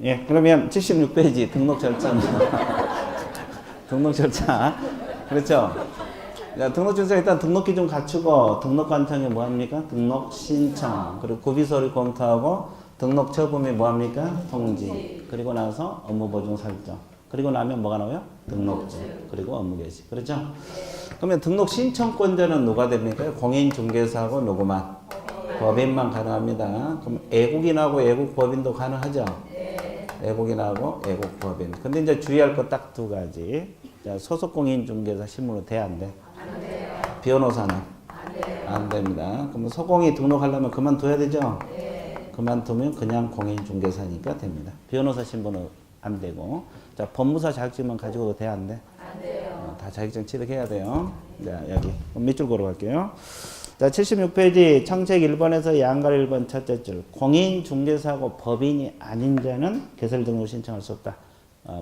예, 그러면 76페이지 등록 절차입니다. 등록 절차. 그렇죠? 자, 등록 절차 일단 등록 기준 갖추고 등록 관청에 뭐 합니까? 등록 신청. 그리고 구비 서류 검토하고 등록 처분이 뭐 합니까? 통지. 그리고 나서 업무 보증 설정. 그리고 나면 뭐가 나와요? 등록증. 그리고 업무 개시. 그렇죠? 그러면 등록 신청권자는 누가 됩니까? 공인중개사하고 누구만? 법인만 가능합니다. 그럼 애국인하고 애국법인도 가능하죠? 애국인하고 애국법인. 근데 이제 주의할 거 딱 두 가지. 자, 소속 공인중개사 실무로 돼, 안 돼? 안 돼요. 변호사는? 안 돼요. 안 됩니다. 그럼 소공이 등록하려면 그만둬야 되죠? 네. 그만두면 그냥 공인중개사니까 됩니다. 변호사 신분은 안 되고. 자, 법무사 자격증만 가지고도 돼, 안 돼? 안 돼요. 다 자격증 취득해야 돼요. 자, 여기. 그럼 밑줄 걸어갈게요. 자, 76페이지 청책 1번에서 양갈 1번 첫째 줄. 공인중개사고 법인이 아닌 자는 개설 등록 신청할 수 없다.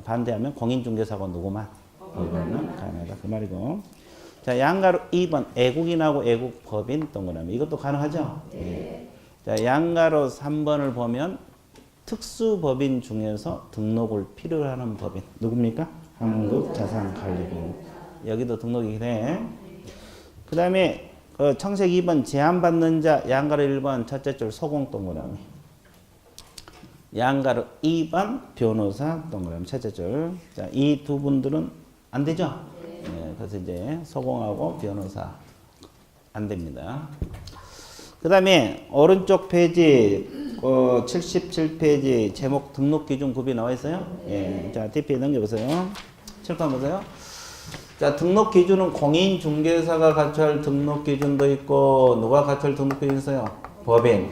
반대하면 공인중개사고 누구만? 법인은 가능하다. 그 말이고. 자, 양가로 2번 애국인하고 애국법인 동그라미. 이것도 가능하죠? 네. 자, 양가로 3번을 보면 특수법인 중에서 등록을 필요로 하는 법인. 누굽니까? 한국자산관리법. 여기도 등록이 돼. 그 다음에 청색 2번 제한받는 자 양가로 1번 첫째 줄 소공 동그라미. 양가로 2번 변호사 동그라미 첫째 줄. 자, 이 두 분들은 안 되죠? 네, 그래서 이제 소공하고 변호사 안 됩니다. 그 다음에 오른쪽 페이지 77페이지 제목 등록 기준 구비 나와 있어요? 예. 자, TP에 넘겨보세요. 칠판 보세요. 자, 등록 기준은 공인중개사가 갖춰야 할 등록 기준도 있고 누가 갖춰야 할 등록 기준이 있어요? 법인.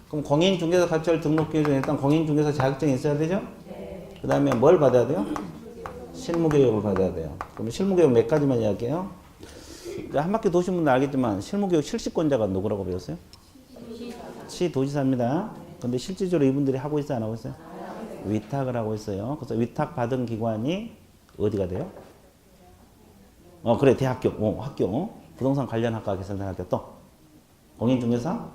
그럼 공인중개사 갖춰야 할 등록 기준 일단 공인중개사 자격증이 있어야 되죠? 네. 그 다음에 뭘 받아야 돼요? 실무교육을 받아야 돼요. 그럼 실무교육 몇 가지만 이야기해요? 한 바퀴 도신 분들 알겠지만 실무교육 실시권자가 누구라고 배웠어요? 시도지사입니다. 근데 실질적으로 이분들이 하고 있어요? 안 하고 있어요? 위탁을 하고 있어요. 그래서 위탁 받은 기관이 어디가 돼요? 그래, 대학교, 학교, 부동산 관련 학과 개설대학교 또 공인중개사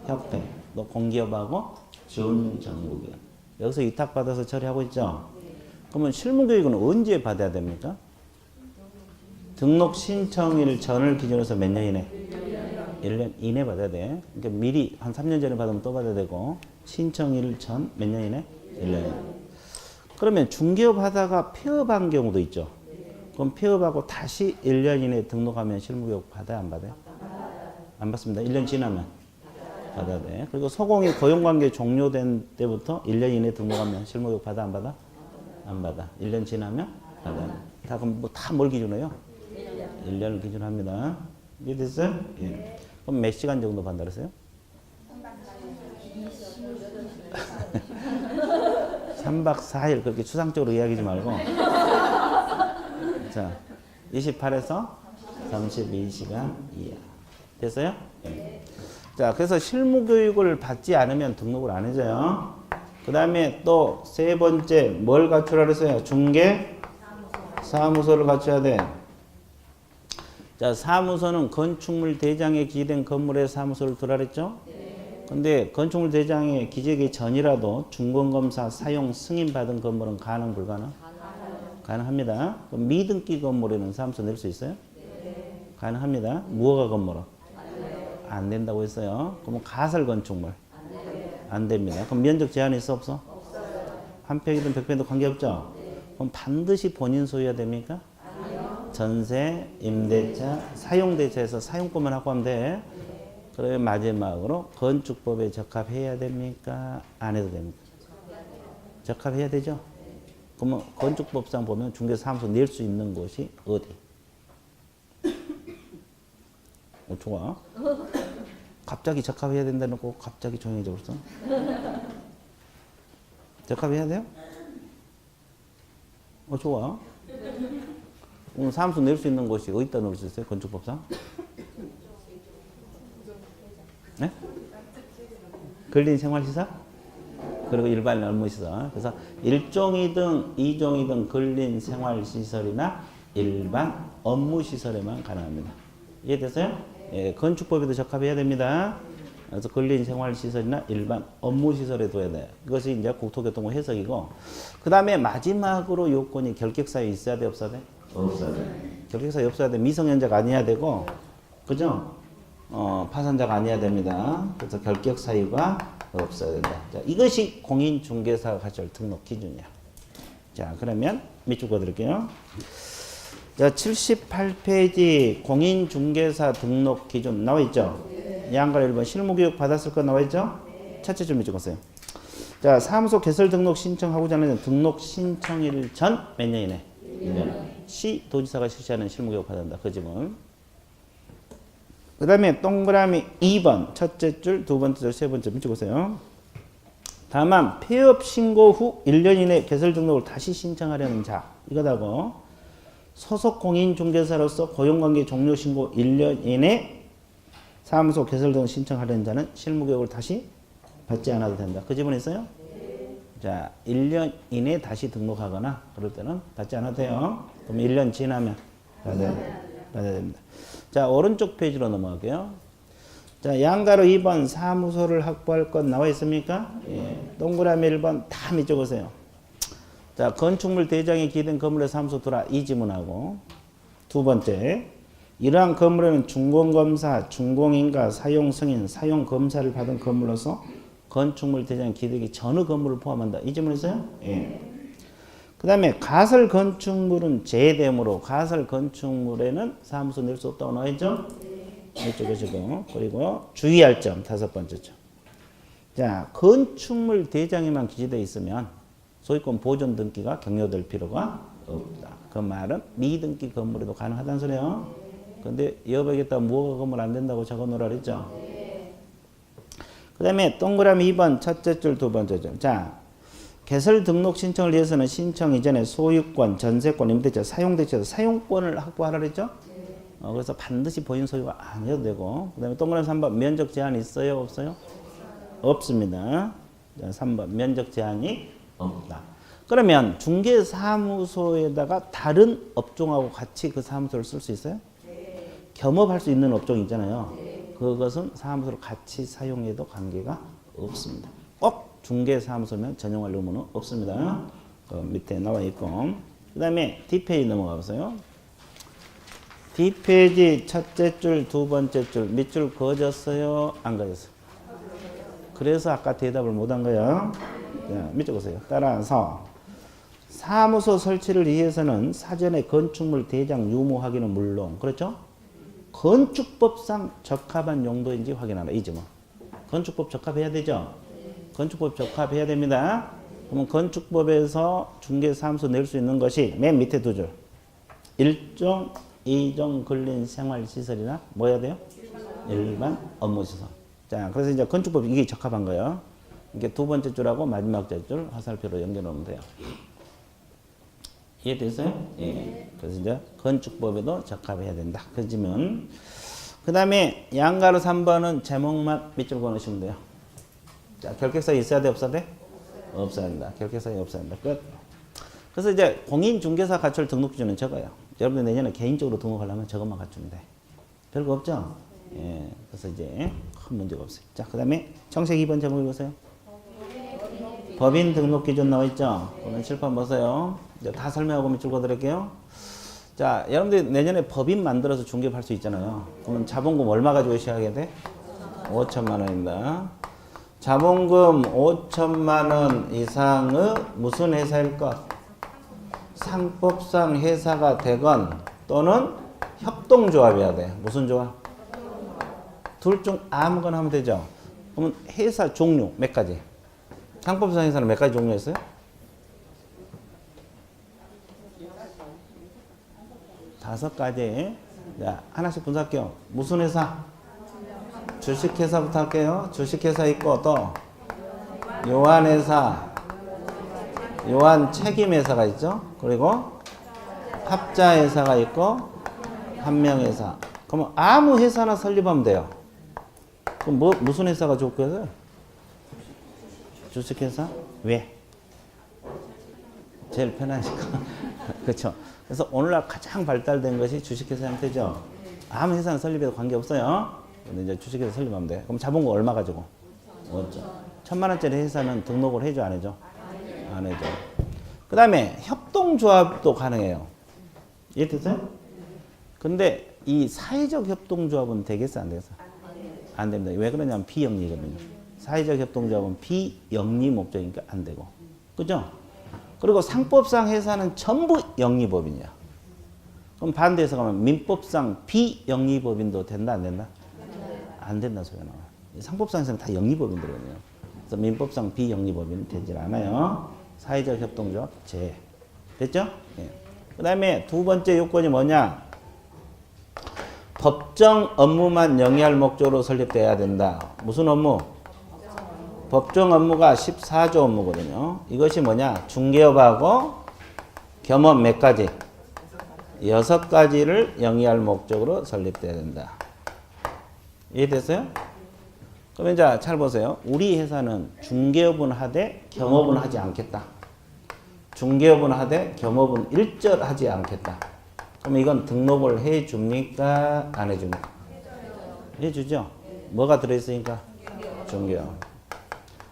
협회, 또 공기업하고 준정부기업. 여기서 위탁받아서 처리하고 있죠. 그러면 실무교육은 언제 받아야 됩니까? 등록 신청일 전을 기준으로 해서 몇 년 이내? 1년 이내 받아야 돼. 그러니까 미리 한 3년 전에 받으면 또 받아야 되고 신청일 전 몇 년 이내? 1년. 그러면 중개업 하다가 폐업한 경우도 있죠. 그럼 폐업하고 다시 1년 이내에 등록하면 실무교육 받아요? 안 받아요? 안 받습니다. 1년 지나면 받아야 돼. 그리고 소공이 고용관계 종료된 때부터 1년 이내에 등록하면 실무교육 받아? 안 받아? 안 받아. 1년 지나면 받아요. 다 그럼 뭐 다 뭘 기준으로 해요? 1년을 기준으로 합니다. 이해됐어요? 예. 그럼 몇 시간 정도 받는다 그랬어요? 3박 4일 그렇게 추상적으로 이야기하지 말고 자, 28에서 32시간 이하. 됐어요? 네. 자, 그래서 실무교육을 받지 않으면 등록을 안 해줘요. 그 다음에 또 세 번째 뭘 갖추라 그랬어요? 중개 사무소를 갖춰야 돼. 자, 사무소는 건축물 대장에 기재된 건물에 사무소를 두라 그랬죠? 근데 건축물 대장에 기재하기 전이라도 중공검사 사용 승인 받은 건물은 가능 불가능? 가능합니다. 그럼 미등기 건물에는 사무소 낼 수 있어요? 네. 가능합니다. 무허가 건물은? 안 된다고 했어요. 그러면 가설 건축물? 안 됩니다. 그럼 면적 제한이 있어 없어? 없어요. 한 평이든 100평이든 관계없죠? 그럼 반드시 본인 소유해야 됩니까? 아니요. 전세, 임대차, 사용대차에서 사용권만 하고 하면 돼. 그러면 마지막으로 건축법에 적합해야 됩니까? 안 해도 됩니까? 적합해야 되죠? 그러면 건축법상 보면 중개사무소 낼 수 있는 곳이 어디? 좋아. 갑자기 적합해야 된다는 거 갑자기 조용해져 벌써. 적합해야 돼요? 좋아. 그럼 사무소 낼 수 있는 곳이 어디다 넣을 수 있어요? 건축법상? 네? 근린생활시설? 그리고 일반 업무시설. 그래서 1종이든 2종이든 근린생활시설이나 일반 업무시설에만 가능합니다. 이해됐어요? 예, 건축법에도 적합해야 됩니다. 그래서 근린생활시설이나 일반 업무시설에 둬야 돼. 이것이 이제 국토교통부 해석이고, 그 다음에 마지막으로 요건이 결격사유 있어야 돼, 없어야 돼? 없어야 돼. 결격사유 없어야 돼. 미성년자가 아니어야 되고, 그죠? 파산자가 아니어야 됩니다. 그래서 결격사유가 없어야 된다. 자, 이것이 공인중개사 가설 등록 기준이야. 자, 그러면 밑줄 그어드릴게요. 자, 78페이지 공인중개사 등록 기준 나와 있죠? 양갈 1번 실무교육 받았을 거 나와 있죠? 첫째 줄 밑줄 그었어요. 자, 사무소 개설 등록 신청하고자 하는 등록 신청일 전 몇 년 이내? 1년. 시 도지사가 실시하는 실무교육 받는다. 그 집은. 그 다음에 동그라미 2번 첫째 줄, 두 번째 줄, 세 번째 밑줄 그으세요. 다만 폐업 신고 후 1년 이내 개설 등록을 다시 신청하려는 자 이거다고 소속 공인중개사로서 고용관계 종료 신고 1년 이내 사무소 개설 등록 신청하려는 자는 실무교육을 다시 받지 않아도 된다. 그 지문 있어요? 자, 1년 이내 다시 등록하거나 그럴 때는 받지 않아도 돼요. 그럼 1년 지나면 받아야 됩니다. 자, 오른쪽 페이지로 넘어갈게요. 자, 양가로 2번 사무소를 확보할 것 나와 있습니까? 예. 동그라미 1번 다 밑줄 그으세요. 자, 건축물 대장에 기된 건물에 사무소 두라 이 지문하고 두 번째 이러한 건물에는 준공검사, 준공인가, 사용승인, 사용검사를 받은 건물로서 건축물 대장에 기대기 전의 건물을 포함한다. 이 지문 있어요? 예. 그 다음에 가설 건축물은 제외되므로 가설 건축물에는 사무소 낼 수 없다고 나와 있죠? 이쪽이시고 그리고 주의할 점 다섯 번째죠. 자, 건축물 대장에만 기재되어 있으면 소유권 보존 등기가 격려될 필요가 없다. 그 말은 미등기 건물에도 가능하다는 소리예요. 근데 여백에다 무허가 건물 안 된다고 적어놓으라 그랬죠. 그 다음에 동그라미 2번 첫째 줄 두 번째 줄. 자, 개설 등록 신청을 위해서는 신청 이전에 소유권, 전세권, 임대차, 사용대차, 사용권을 확보하라 그랬죠? 그래서 반드시 본인 소유가 아니어도 되고, 그 다음에 동그라미 3번 면적 제한 있어요? 없어요? 없습니다. 자, 3번 면적 제한이 없다. 그러면 중개사무소에다가 다른 업종하고 같이 그 사무소를 쓸 수 있어요? 겸업할 수 있는 업종이 있잖아요. 그것은 사무소를 같이 사용해도 관계가 없습니다. 꼭 중개사무소면 전용할 의무는 없습니다. 그 밑에 나와 있고, 그 다음에 D페이지 넘어가 보세요. D페이지 첫째 줄, 두 번째 줄, 밑줄 그어졌어요? 안 그어졌어요? 그래서 아까 대답을 못한 거예요. 자, 밑줄 보세요. 따라서 사무소 설치를 위해서는 사전에 건축물 대장 유무 확인은 물론, 그렇죠? 건축법상 적합한 용도인지 확인하라. 이 점은. 건축법 적합해야 되죠? 건축법 적합해야 됩니다. 그러면 건축법에서 중개사무소 낼 수 있는 것이 맨 밑에 두 줄. 1종, 2종 근린생활시설이나 뭐 해야 돼요? 일반 업무시설. 자, 그래서 이제 건축법 이게 적합한 거예요. 이게 두 번째 줄하고 마지막 줄 화살표로 연결하면 돼요. 이해됐어요? 예. 그래서 이제 건축법에도 적합해야 된다. 그러면 그 다음에 양가로 3번은 제목만 밑줄 그어놓으시면 돼요. 자, 결격사유 있어야 돼? 없어야 돼? 없어야 된다. 결격사유 없어야 된다. 끝. 그래서 이제 공인중개사 가출 등록 기준은 적어요. 여러분들 내년에 개인적으로 등록하려면 저것만 갖추면 돼. 별거 없죠? 예. 그래서 이제 큰 문제가 없어요. 자, 그 다음에 정책 2번 제목 읽으세요. 법인 등록 기준 나와 있죠? 오늘 칠판 보세요. 이제 다 설명하고 밑줄 그어드릴게요. 자, 여러분들 내년에 법인 만들어서 중개할 수 있잖아요. 그러면 자본금 얼마 가지고 시작해야 돼? 5천만 원입니다. 자본금 5천만 원 이상의 무슨 회사일 것? 상법상 회사가 되건 또는 협동조합이어야 돼. 무슨 조합? 둘 중 아무거나 하면 되죠. 그러면 회사 종류 몇 가지? 상법상 회사는 몇 가지 종류 있어요? 다섯 가지. 자, 하나씩 분석할게요. 무슨 회사? 주식회사부터 할게요. 주식회사 있고 또 요한회사, 요한책임회사가 있죠. 그리고 합자회사가 있고 한명회사. 그러면 아무 회사나 설립하면 돼요. 그럼 무슨 회사가 좋겠어요? 주식회사? 왜? 제일 편하니까. 그렇죠. 그래서 오늘날 가장 발달된 것이 주식회사 형태죠. 아무 회사는 설립해도 관계없어요. 근데 이제 주식회사 설립하면 돼. 그럼 자본금 얼마 가지고? 5천. 1,000만 원짜리 회사는 등록을 해줘 안 해줘? 안 해줘. 그 다음에 협동조합도 가능해요. 이해됐어요? 근데 이 사회적 협동조합은 되겠어 안 되겠어? 안 됩니다. 왜 그러냐면 비영리거든요. 사회적 협동조합은 비영리 목적이니까 안 되고. 그죠? 그리고 상법상 회사는 전부 영리법인이야. 그럼 반대해서 가면 민법상 비영리법인도 된다 안 된다? 안 된다 소리가 나와. 상법상 회사는 다 영리법인들이거든요. 그래서 민법상 비영리법인은 되질 않아요. 사회적 협동조합 제. 됐죠? 예. 그 다음에 두 번째 요건이 뭐냐? 법정 업무만 영위할 목적으로 설립돼야 된다. 무슨 업무? 법정 업무가 14조 업무거든요. 이것이 뭐냐? 중개업하고 겸업 몇 가지? 6가지를 영위할 목적으로 설립돼야 된다. 이해됐어요? 그러면 이제 잘 보세요. 우리 회사는 중개업은 하되 겸업은 하지 않겠다. 중개업은 하되 겸업은 일절하지 않겠다. 그럼 이건 등록을 해줍니까? 안 해줍니까? 해주죠. 뭐가 들어있으니까? 중개업.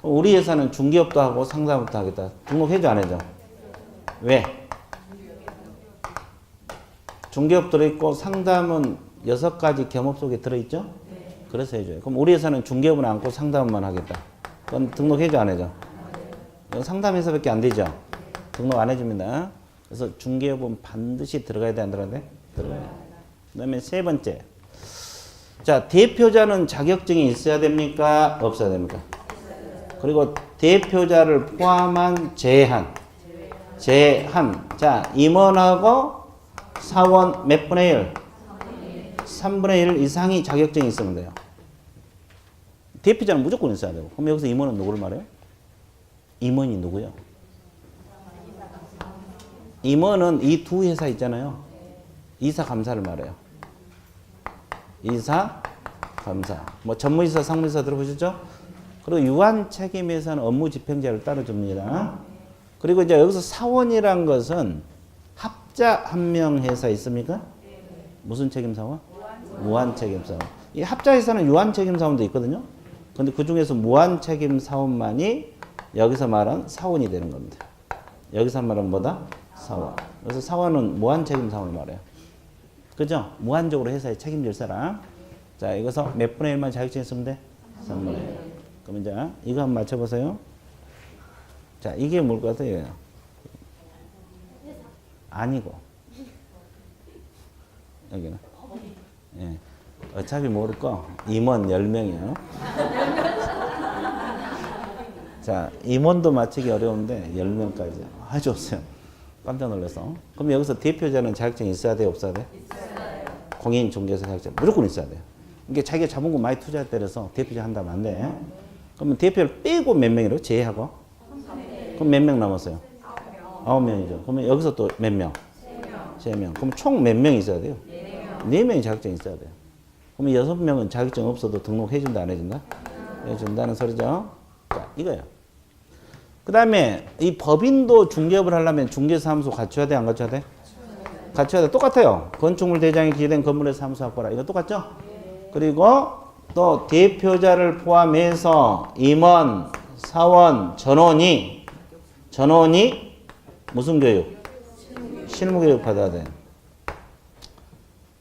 그럼 우리 회사는 중개업도 하고 상담도 하겠다. 등록해줘 안 해줘? 왜? 중개업 들어있고 상담은 6가지 겸업 속에 들어있죠? 그래서 해줘요. 그럼 우리 회사는 중개업은 않고 상담만 하겠다. 그건 등록해줘 안 해줘? 상담회사밖에 안 되죠? 등록 안 해줍니다. 그래서 중개업은 반드시 들어가야 돼, 안 들어가야 돼? 들어가야 돼. 그 다음에 세 번째. 자, 대표자는 자격증이 있어야 됩니까? 없어야 됩니까? 그리고 대표자를 포함한 제한. 자, 임원하고 사원 몇 분의 1? 3분의 1 이상이 자격증이 있으면 돼요. 대표자는 무조건 있어야 되고. 그럼 여기서 임원은 누구를 말해요? 임원이 누구요? 임원은 이 두 회사 있잖아요. 이사 감사를 말해요. 이사 감사. 뭐 전무이사 상무이사 들어보셨죠? 그리고 유한 책임회사는 업무 집행자를 따로 줍니다. 그리고 이제 여기서 사원이란 것은 합자 한 명 회사 있습니까? 무슨 책임 사원? 무한 책임 사원. 이 합자 회사는 유한 책임 사원도 있거든요. 근데 그 중에서 무한 책임 사원만이 여기서 말한 사원이 되는 겁니다. 여기서 말하는 뭐다? 사원. 그래서 사원은 무한 책임 사원을 말해요. 그죠? 무한적으로 회사에 책임질 사람. 자, 이것서 몇 분의 1만 자격증 있으면 돼? 3분의 1. 그럼 이제 이거 한번 맞춰보세요. 자, 이게 뭘 것 같아요? 아니고. 여기는. 예. 어차피 모를 거. 임원 10명이에요. 자, 임원도 맞추기 어려운데 10명까지. 아주 없어요. 깜짝 놀라서. 그럼 여기서 대표자는 자격증이 있어야 돼, 없어야 돼? 있어요. 공인중개사 자격증 무조건 있어야 돼요. 이게 자기가 자본금 많이 투자할 때라서 대표자 한다면 안 돼. 그러면 대표를 빼고 몇 명이라고? 제외하고? 그럼 몇 명 남았어요? 9명이죠. 그러면 여기서 또 몇 명? 3명. 그럼 총 몇 명이 있어야 돼요? 4명이 자격증이 있어야 돼요. 그러면 6명은 자격증 없어도 등록해준다, 안 해준다? 해준다는 소리죠. 자, 이거예요. 그 다음에 이 법인도 중개업을 하려면 중개사무소 갖춰야 돼, 안 갖춰야 돼? 갖춰야 돼. 똑같아요. 건축물 대장이 기재된 건물의 사무소 확보라. 이거 똑같죠? 그리고 또 대표자를 포함해서 임원, 사원, 전원이 무슨 교육? 실무교육 받아야 돼.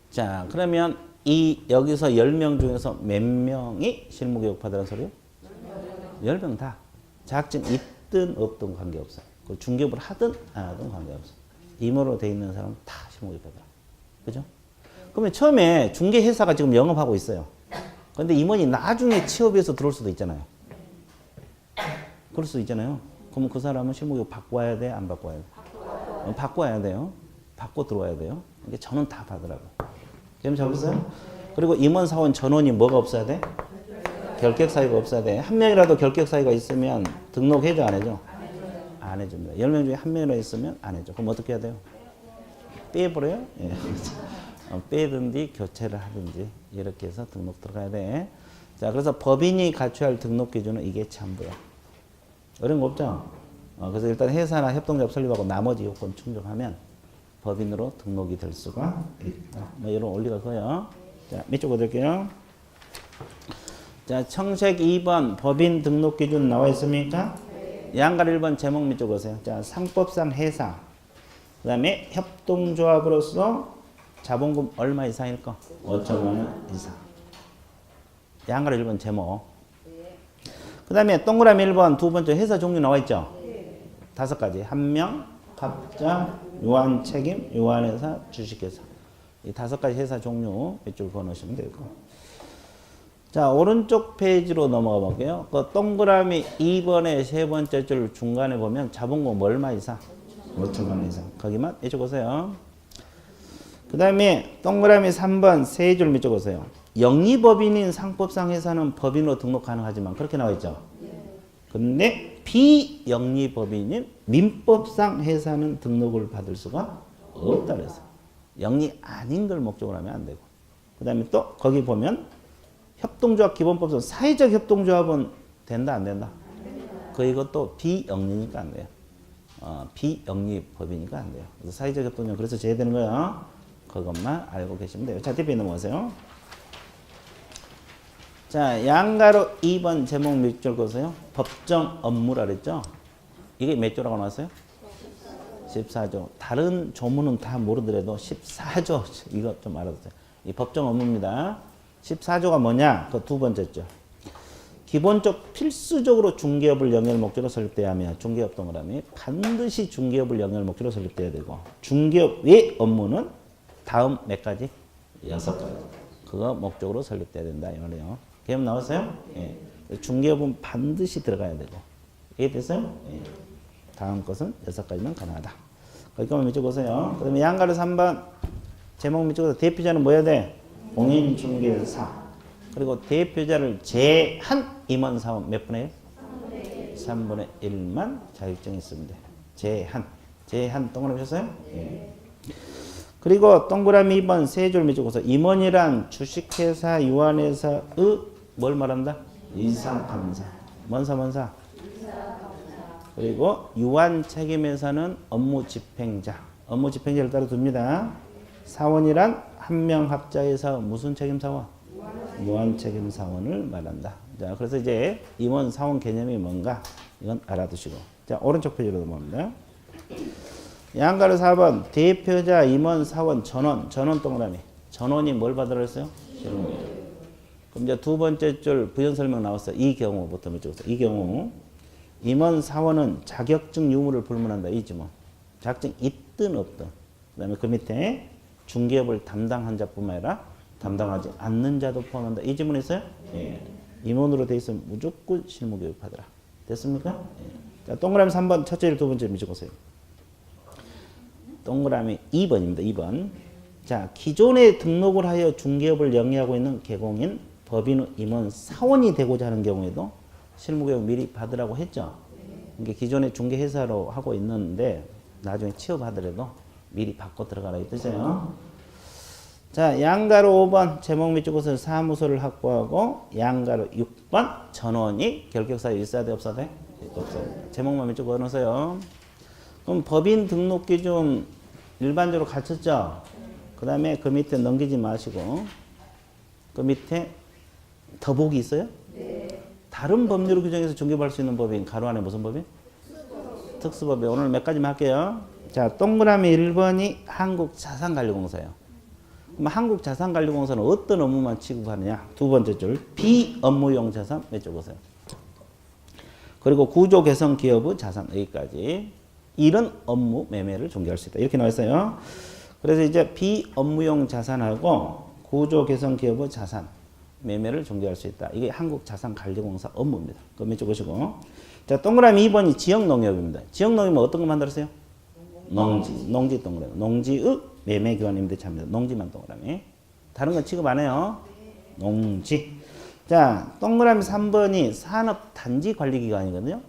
자, 그러면 이 여기서 10명 중에서 몇 명이 실무교육 받으라는 소리요? 10명 다. 자격증 있든 없든 관계없어요. 중개업을 하든 안 하든 관계없어요. 임원으로 돼 있는 사람은 다 실무교육 받아요. 그죠? 그러면 처음에 중개회사가 지금 영업하고 있어요. 그런데 임원이 나중에 취업해서 들어올 수도 있잖아요. 그럴 수도 있잖아요. 그러면 그 사람은 실무교육 받고 와야 돼? 안 받고 와야 돼? 받고 와야 돼요. 받고 들어와야 돼요. 이게 전원 다 받으라고. 그럼 잡으세요? 그리고 임원, 사원, 전원이 뭐가 없어야 돼? 결격 사유가 없어야 돼. 한 명이라도 결격 사유가 있으면 등록해줘, 안 해줘? 안 해줍니다. 10명 중에 한 명이라도 있으면 안 해줘. 그럼 어떻게 해야 돼요? 빼버려요? 예. 빼든지 교체를 하든지 이렇게 해서 등록 들어가야 돼. 자, 그래서 법인이 갖춰야 할 등록 기준은 이게 전부야. 어려운 거 없죠? 그래서 일단 회사나 협동조합 설립하고 나머지 요건 충족하면 법인으로 등록이 될 수가 있다. 뭐 이런 원리가 커요. 자, 밑줄 그을게요. 자, 청색 2번 법인 등록 기준 나와 있습니까? 양가 1번 제목 밑쪽 보세요. 자, 상법상 회사. 그 다음에 협동조합으로서 자본금 얼마 이상일 거? 5천만 원 이상. 양가 1번 제목. 그 다음에 동그라미 1번 두 번째 회사 종류 나와 있죠? 5가지. 한명, 갑자, 유한 책임, 유한회사, 주식회사. 이 5가지 회사 종류 이쪽으로 보내시면 되고. 자, 오른쪽 페이지로 넘어가 볼게요. 그 동그라미 2번의 세 번째 줄 중간에 보면 자본금 얼마 이상? 5천만 원 이상. 거기만 이쪽 보세요. 그 다음에 동그라미 3번 세 줄 밑쪽 보세요. 영리법인인 상법상 회사는 법인으로 등록 가능하지만 그렇게 나와 있죠. 근데 비영리법인인 민법상 회사는 등록을 받을 수가 없다 그래서 영리 아닌 걸 목적으로 하면 안 되고. 그 다음에 또 거기 보면 협동조합 기본법상 사회적 협동조합은 된다 안 된다? 그 이것도 비영리니까 안 돼요. 비영리법이니까 안 돼요. 그래서 사회적 협동조합 그래서 제외되는 거예요. 그것만 알고 계시면 돼요. 자, 뒤에 넘어가세요. 자, 양가로 2번 제목 몇 줄 보세요. 법정 업무라 그랬죠? 이게 몇 조라고 나왔어요? 14조. 다른 조문은 다 모르더라도 14조. 이거 좀 알아두세요. 이 법정 업무입니다. 14조가 뭐냐? 그 두 번째죠. 기본적 필수적으로 중개업을 영위할 목적으로 설립돼야 하며 중개업 동그라미 반드시 중개업을 영위할 목적으로 설립돼야 되고 중개업 외 업무는 다음 몇 가지? 6가지. 그거 목적으로 설립돼야 된다 이 말이에요. 개념 나왔어요? 예. 중개업은 반드시 들어가야 되고 이해됐어요? 예. 다음 것은 6가지면 가능하다. 거기까지 밑줄 보세요. 그 다음에 양가로 3번 제목 밑줄에서 대표자는 뭐야 돼? 공인중개사. 그리고 대표자를 제한 임원사원 몇 분의 1? 3분의 1만 자격증이 있으면 돼. 제한 동그라미 쳤어요? 예. 그리고 동그라미 2번 세 줄 밑줄에서 임원이란 주식회사, 유한회사의 뭘 말한다? 이사감사. 뭔사? 그리고 유한책임회사는 업무집행자. 업무집행자를 따로 둡니다. 사원이란 한명합자회사 무슨 책임사원? 무한책임사원을 말한다. 자, 그래서 이제 임원 사원 개념이 뭔가 이건 알아두시고. 자, 오른쪽 페이지로 넘어갑니다. 양가로 4번 대표자, 임원, 사원, 전원 동그라미. 전원이 뭘 받으라 했어요? 실무. 그럼 이제 두 번째 줄 부연 설명 나왔어요. 이 경우부터 밑쪽에서 이 경우 임원, 사원은 자격증 유무를 불문한다. 이 지문. 자격증 있든 없든. 그다음에 그 밑에 중개업을 담당한 자뿐만 아니라 담당하지 않는 자도 포함한다. 이 지문 있어요? 예. 임원으로 돼 있으면 무조건 실무 교육 받으라. 됐습니까? 예. 자, 동그라미 3번 첫째 줄 두 번째 밑줄 보세요. 동그라미 2번입니다. 2번. 자, 기존에 등록을 하여 중개업을 영위하고 있는 개공인 법인 임원 사원이 되고자 하는 경우에도 실무교육 미리 받으라고 했죠. 이게 기존에 중개회사로 하고 있는데 나중에 취업하더라도 미리 받고 들어가라 이 뜻이에요. 자, 양가로 5번 제목 밑줄것은 사무소를 확보하고 양가로 6번 전원이 결격사유 있어야 돼 없어야 돼? 없어야 돼. 제목만 밑줄 그어놓으세요. 그럼 법인 등록 기준 일반적으로 갖췄죠? 그 다음에 그 밑에 넘기지 마시고 그 밑에 더보기 있어요? 네. 다른 법률 규정에서 중개할 수 있는 법인 가로 안에 무슨 법인? 특수법인. 오늘 몇 가지만 할게요. 자, 동그라미 1번이 한국자산관리공사예요. 그럼 한국자산관리공사는 어떤 업무만 취급하느냐? 두 번째 줄 비업무용 자산 몇 줄 보세요. 그리고 구조 개선 기업의 자산 여기까지 이런 업무 매매를 중개할 수 있다. 이렇게 나와 있어요. 그래서 이제 비업무용 자산하고 구조 개선 기업의 자산 매매를 중개할 수 있다. 이게 한국자산관리공사 업무입니다. 그거 밑줄 보시고. 자, 동그라미 2번이 지역농협입니다. 지역농협은 어떤 거 만들었어요? 농지 동그라미. 농지의 매매기관임대 참입니다. 농지만 동그라미. 다른 건 취급 안 해요. 농지. 자, 동그라미 3번이 산업단지관리기관이거든요.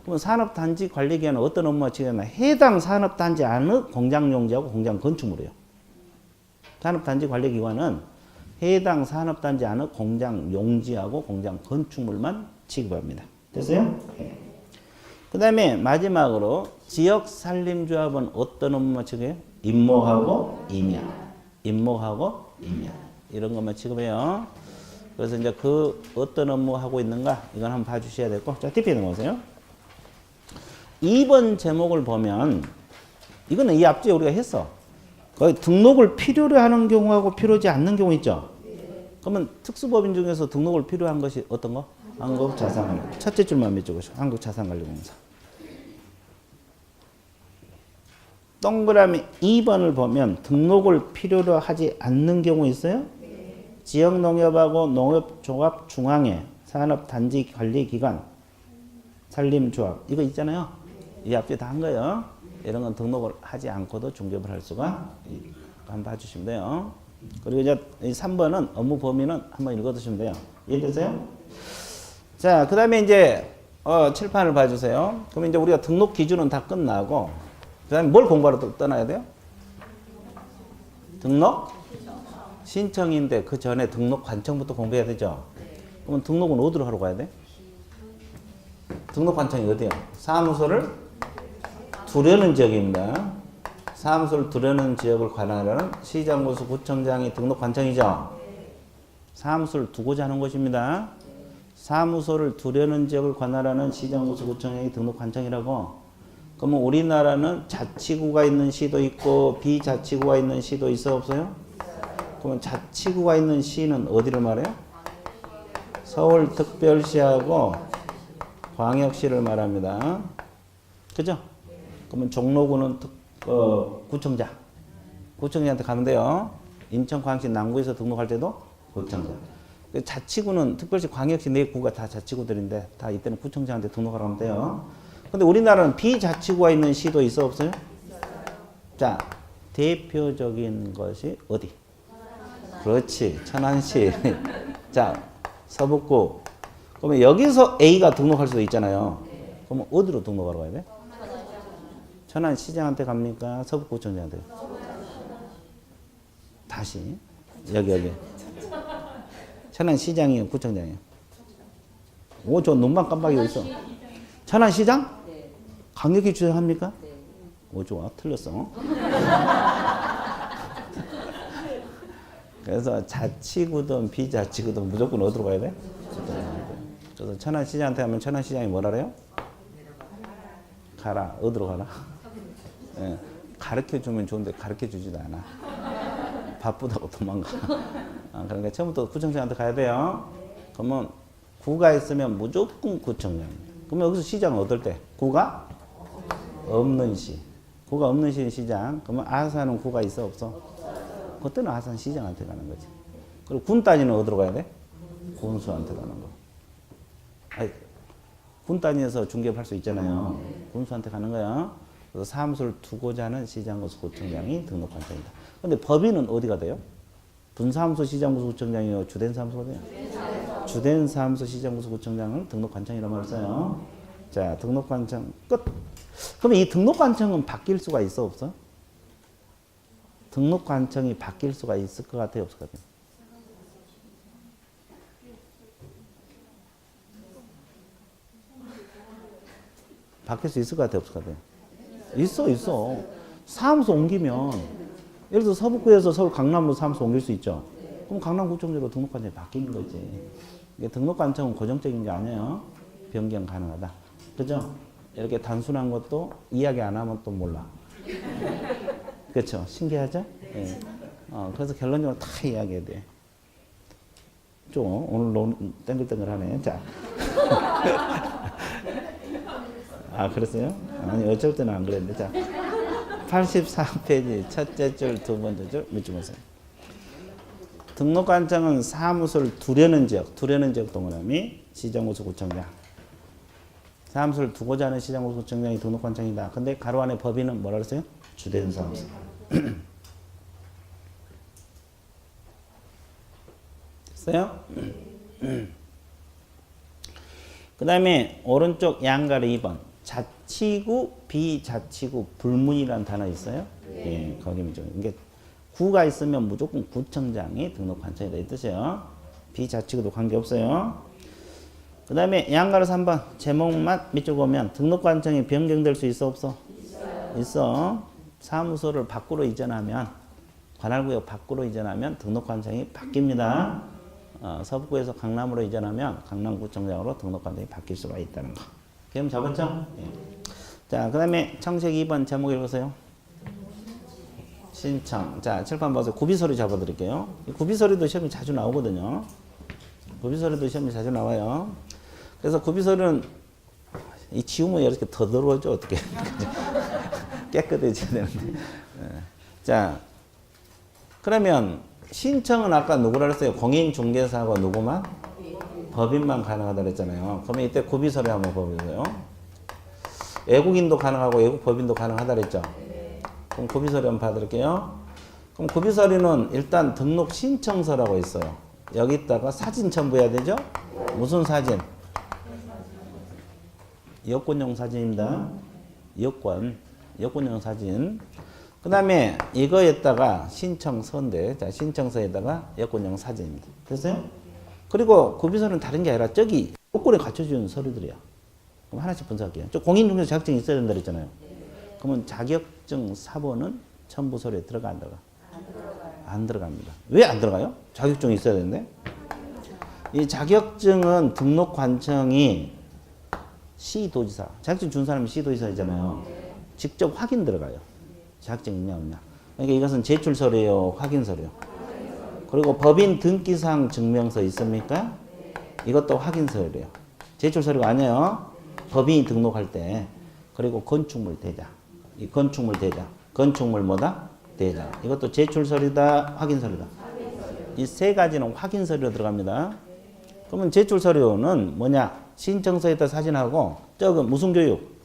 그럼 산업단지관리기관은 어떤 업무가 취급하냐? 해당 산업단지 안의 공장용지하고 공장건축물이에요. 산업단지관리기관은 해당 산업단지 안의 공장용지하고 공장건축물만 취급합니다. 됐어요? 네. 그 다음에 마지막으로 지역산림조합은 어떤 업무만 취급해요? 임목하고 임야. 임목하고 임야. 이런 것만 취급해요. 그래서 이제 그 어떤 업무 하고 있는가 이건 한번 봐주셔야 되고. 자, TP 넘어오세요. 2번 제목을 보면 이거는 이 앞뒤에 우리가 했어. 거의 등록을 필요로 하는 경우하고 필요하지 않는 경우 있죠. 그러면 특수법인 중에서 등록을 필요한 것이 어떤 거? 한국자산관리. 첫째 줄만 몇 적으시오. 한국자산관리공사. 동그라미 2번을 보면 등록을 필요로 하지 않는 경우 있어요? 지역농협하고 농협종합중앙회 산업단지관리기관 산림조합 이거 있잖아요. 이 앞뒤에 다 한 거예요. 이런 건 등록을 하지 않고도 중개업을 할 수가 한번 봐주시면 돼요. 그리고 이제 3번은 업무 범위는 한번 읽어두시면 돼요. 이해되세요? 자, 그 다음에 이제 칠판을 봐주세요. 그러면 이제 우리가 등록 기준은 다 끝나고 그 다음에 뭘 공부하러 떠나야 돼요? 등록? 신청인데 그 전에 등록 관청부터 공부해야 되죠? 그러면 등록은 어디로 하러 가야 돼? 등록 관청이 어디요? 사무소를 두려는 지역입니다. 사무소를 두려는 지역을 관할하는 시장구수 구청장이 등록 관청이죠? 사무소를 두고자 하는 곳입니다. 사무소를 두려는 지역을 관할하는 시장구수 구청장이 등록 관청이라고. 그러면 우리나라는 자치구가 있는 시도 있고 비자치구가 있는 시도 있어 없어요? 그러면 자치구가 있는 시는 어디를 말해요? 서울특별시하고 광역시를 말합니다. 그죠? 그러면 종로구는 구청장. 구청장한테 가면 돼요. 인천, 광역시, 남구에서 등록할 때도 구청장. 자치구는 특별시, 광역시 네 구가 다 자치구들인데 다 이때는 구청장한테 등록하러 가면 돼요. 근데 우리나라는 비자치구가 있는 시도 있어 없어요? 자, 대표적인 것이 어디? 그렇지, 천안시. 자, 서북구. 그러면 여기서 A가 등록할 수도 있잖아요. 그러면 어디로 등록하러 가야 돼? 천안시장한테 갑니까? 서북구청장한테? 다시 여기. 천안시장이요, 구청장이요? 오, 저 눈만 깜빡이고 있어. 천안시장? 강력히 주장합니까? 오, 좋아. 틀렸어. 그래서 자치구든 비자치구든 무조건 어디로 가야 돼? 그래서 천안시장한테 하면 천안시장이 뭐라 그래요? 가라. 어디로 가라? 예, 가르쳐주면 좋은데 가르쳐주지도 않아. 바쁘다고 도망가. 그러니까 처음부터 구청장한테 가야 돼요. 그러면 구가 있으면 무조건 구청장입니다. 그러면 여기서 시장은 어떨 때? 구가 없는 시. 구가 없는 시는 시장. 그러면 아산은 구가 있어 없어? 그때는 아산 시장한테 가는 거지. 그리고 군 단위는 어디로 가야 돼? 군수한테 가는 거. 아니, 군 단위에서 중개할 수 있잖아요. 군수한테 가는 거야. 그래서 사무소를 두고자 하는 시장구수 구청장이 등록 관청이다. 근데 법인은 어디가 돼요? 분사무소 시장구수 구청장이요, 주된 사무소가 돼요? 주된 사무소 시장구수 구청장은 등록 관청이라고 말을 써요. 자, 등록 관청 끝. 그러면 이 등록 관청은 바뀔 수가 있어 없어? 등록 관청이 바뀔 수가 있을 것 같아요, 없을 것 같아요? 바뀔 수 있을 것 같아요, 없을 것 같아요? 있어. 사무소 옮기면 예를 들어 서북구에서 서울 강남으로 사무소 옮길 수 있죠. 그럼 강남구청장으로 등록관청이 바뀌는 거지. 이게 등록관청은 고정적인 게 아니에요. 변경 가능하다. 그죠? 이렇게 단순한 것도 이야기 안 하면 또 몰라. 그렇죠? 신기하죠? 예. 그래서 결론적으로 다 이야기해야 돼. 좀 오늘 너무 땡글땡글하네. 자. 아, 그랬어요? 아니, 어쩔 때는 안 그랬는데. 자, 84페이지 첫째 줄, 두 번째 줄 밑줄 보세요. 등록관청은 사무소를 두려는 지역 동그라미 시장구수 구청장. 사무소를 두고자 하는 시장구수 구청장이 등록관청이다. 근데 가로 안에 법인은 뭐라 그랬어요? 주된 사무소. 됐어요? 그 다음에 오른쪽 양가로 2번. 자치구, 비자치구, 불문이라는 단어 있어요? 예, 거기 이게 구가 있으면 무조건 구청장이 등록 관청이다 이 뜻이에요. 비자치구도 관계없어요. 그 다음에 양가로 3번 제목만 밑줄 보면 등록 관청이 변경될 수 있어 없어? 있어. 사무소를 밖으로 이전하면 관할구역 밖으로 이전하면 등록 관청이 바뀝니다. 서북구에서 강남으로 이전하면 강남구청장으로 등록관청이 바뀔 수가 있다는 거. 개념 잡았죠? 예. 자, 그 다음에 청책 2번 제목 읽으세요. 신청. 자, 칠판 봐서 구비서류 잡아드릴게요. 이 구비서류도 시험이 자주 나오거든요. 구비서류도 시험이 자주 나와요. 그래서 구비서류는 이 지우면 이렇게 더 더러워져, 어떻게. 깨끗해져야 되는데. 자, 그러면 신청은 아까 누구라 그랬어요? 공인중개사하고 누구만? 법인만 가능하다 그랬잖아요. 그러면 이때 구비서류 한번 봐보세요. 외국인도 가능하고 외국 법인도 가능하다 그랬죠? 그럼 구비서류 한번 봐드릴게요. 그럼 구비서류는 일단 등록 신청서라고 있어요. 여기다가 사진 첨부해야 되죠? 무슨 사진? 여권용 사진입니다. 여권용 사진. 그 다음에 이거에다가 신청서인데, 자, 신청서에다가 여권용 사진입니다. 됐어요? 그리고 구비서류는 다른 게 아니라 저기 요건에 갖춰주는 서류들이야. 그럼 하나씩 분석할게요. 저 공인중개사 자격증이 있어야 된다 그랬잖아요. 그러면 자격증 사본은 첨부 서류에 들어가 안 들어가? 안 들어갑니다. 왜 안 들어가요? 자격증이 있어야 되는데. 이 자격증은 등록관청이 시도지사, 자격증 준 사람이 시도지사이잖아요. 직접 확인 들어가요. 자격증 있냐 없냐. 그러니까 이것은 제출 서류요, 확인 서류. 그리고 법인 등기사항 증명서 있습니까? 이것도 확인 서류예요. 제출 서류가 아니에요. 법인이 등록할 때. 그리고 건축물 대장. 이 건축물 대장. 건축물 뭐다? 대장. 이것도 제출 서류다, 확인 서류다. 이 세 가지는 확인 서류로 들어갑니다. 그러면 제출 서류는 뭐냐? 신청서에다 사진하고 저거 무슨 교육?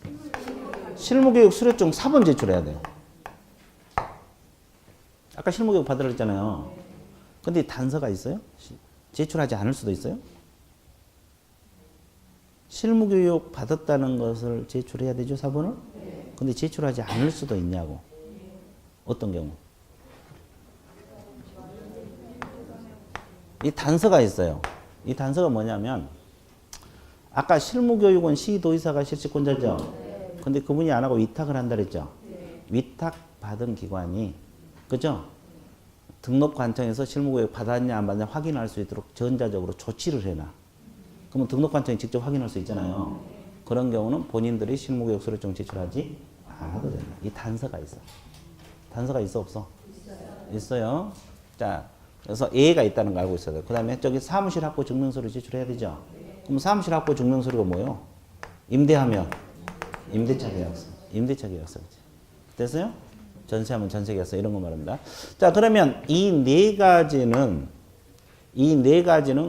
실무교육 수료증 4번 제출해야 돼요. 아까 실무교육 받으라 했잖아요. 근데 단서가 있어요? 제출하지 않을 수도 있어요? 실무교육 받았다는 것을 제출해야 되죠, 4번을? 근데 제출하지 않을 수도 있냐고. 어떤 경우? 이 단서가 있어요. 이 단서가 뭐냐면 아까 실무교육은 시도의사가 실시권자죠. 근데 그분이 안 하고 위탁을 한다 그랬죠. 위탁 받은 기관이 그죠? 등록관청에서 실무교육 받았냐 안 받았냐 확인할 수 있도록 전자적으로 조치를 해놔. 그러면 등록관청이 직접 확인할 수 있잖아요. 그런 경우는 본인들이 실무교육 수료증 제출하지 않아도 된다. 이 단서가 있어. 단서가 있어 없어? 있어요. 자, 그래서 예가 있다는 거 알고 있어야 돼요. 그 다음에 저기 사무실 확보 증명서류 제출해야 되죠. 그럼 사무실 확보 증명서류가 뭐예요? 임대하면 임대차 계약서. 임대차 계약서. 됐어요? 전세하면 전세 계약서 이런 거 말합니다. 자, 그러면 이 네 가지는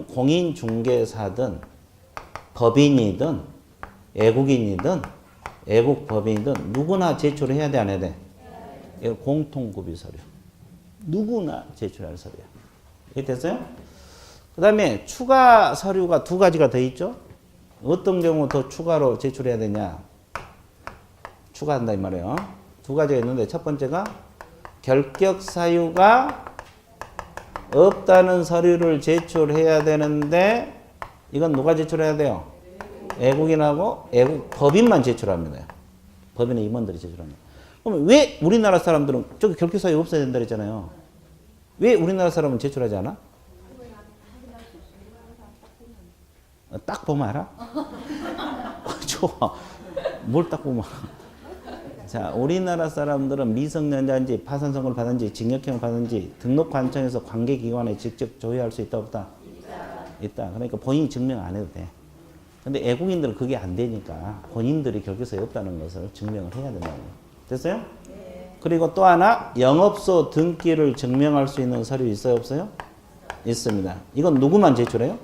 공인중개사든 법인이든 외국인이든 외국 법인이든 누구나 제출해야 돼, 안 해야 돼? 이거 공통구비 서류. 누구나 제출할 서류야. 이게 됐어요? 그 다음에 추가 서류가 두 가지가 더 있죠? 어떤 경우 더 추가로 제출해야 되냐? 추가한다 이 말이에요. 두 가지가 있는데 첫 번째가 결격 사유가 없다는 서류를 제출해야 되는데 이건 누가 제출해야 돼요? 외국인하고 외국 법인만 제출합니다. 법인의 임원들이 제출합니다. 그럼 왜 우리나라 사람들은 저기 결격 사유 없어야 된다 그랬잖아요. 왜 우리나라 사람은 제출하지 않아? 딱 보면 알아? 좋아. 뭘 딱 보면 알아? 자, 우리나라 사람들은 미성년자인지 파산선고를 받은지 징역형 받은지 등록관청에서 관계기관에 직접 조회할 수 있다 없다? 있다. 그러니까 본인이 증명 안 해도 돼. 근데 외국인들은 그게 안 되니까 본인들이 결격서에 없다는 것을 증명을 해야 된다는 거예요. 됐어요? 네. 그리고 또 하나 영업소 등기를 증명할 수 있는 서류 있어요 없어요? 있습니다. 이건 누구만 제출해요?